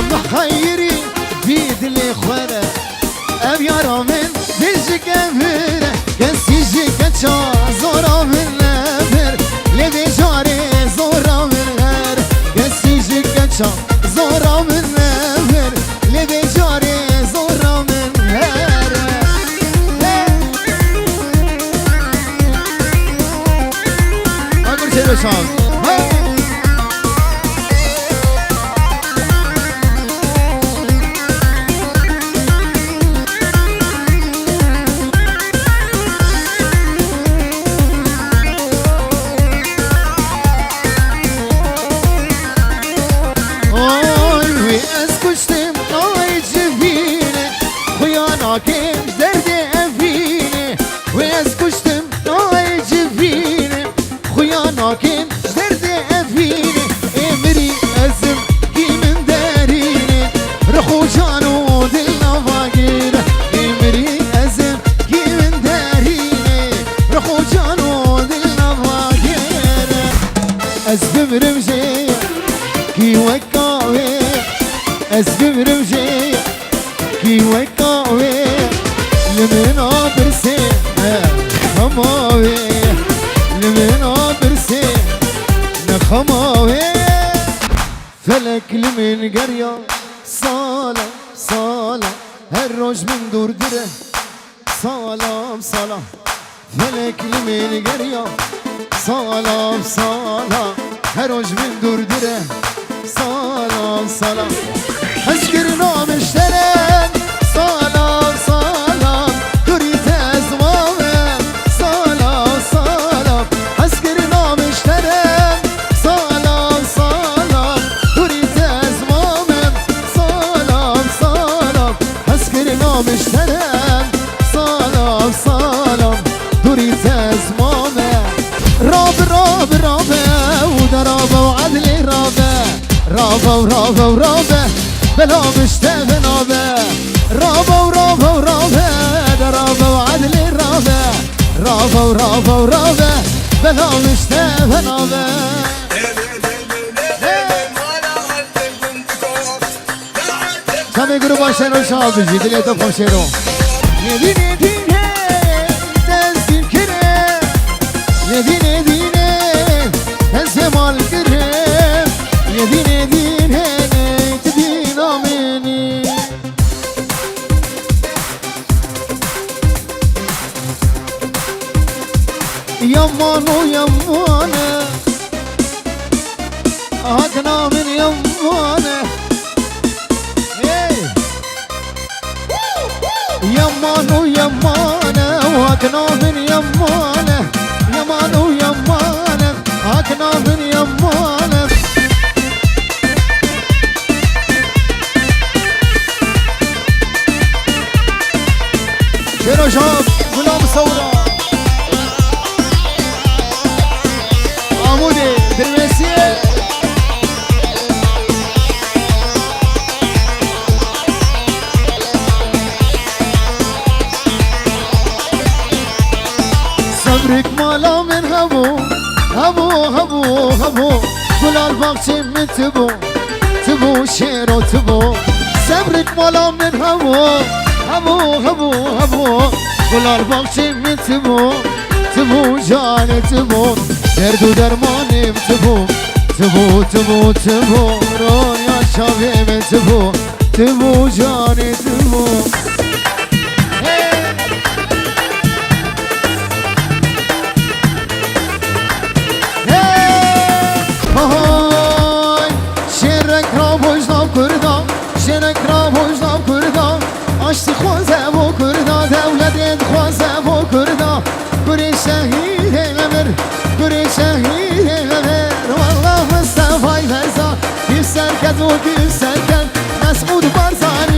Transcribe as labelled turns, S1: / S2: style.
S1: محيري بيد اللي خوره أبيارا من دلجك أمره كسيجي كتشا زورا من نبر لبي جاري زورا من غير كسيجي كتشا زورا من نبر لبي جاري زورا من غير أقول شيء بشام كيف دردي أفيني ويز كشتم ناي جفيني خيانا كيف دردي أفيني امري أزم كي من داريني رخو جانو دلنا فاقيني امري أزم كي من داريني رخو جانو دلنا فاقيني أزبم رمجي كي وكاوي أزبم رمجي كي وكاوي لمن برسي نخماوي لمن برسي نخماوي فلك لمن قرية صالة صالة هالروج من دور دره صالة صالة فلك لمن قرية صالة صالة هالروج من دور دره صالة صالة أذكرنا مشترك صالة صالة دريت أزمامه صالة صالة أذكرنا مشترك صالة صالة دريت أزمامه صالة صالة أذكرنا مشترك صالة صالة دريت أزمامه راب راب رابه ودرابه وعدلي رابه رابه ورابه ورابه بلا مشتاق نابه رابه ورابه ورابه درابه وعدلي رابه رابه ورابه ورابه بلا مشتاق نابه شامي قربا شنو شاب جيد لي تفهم شنو يديني ديني تنسين كريم يديني ديني تنسي مال كريم يديني ديني يمانو يمانه هكنا من يمانه يمانو يمانه وهكنا من يمانه يمانو يمانه هكنا من يمانه شنو شاب غلام ثوره درمسيه صبرك مالا من هبو هبو هبو هبو كل الباقي من تبو تبو شيرو تبو صبرك مالا من هبو هبو هبو هبو كل الباقي من تبو تبو جاني تبو درد و درمانیم تبو تبو تبو تبو رویا شاویم تبو تبو جانی تبو شیرک را بجنام کردم شیرک را بجنام کردم آشتی خوزه بو کردم دولت خوزه بو کردم کری شهید امر کری شهید امر والله مصطفی فرزان گل سرکت و گل سرکت مسعود برزان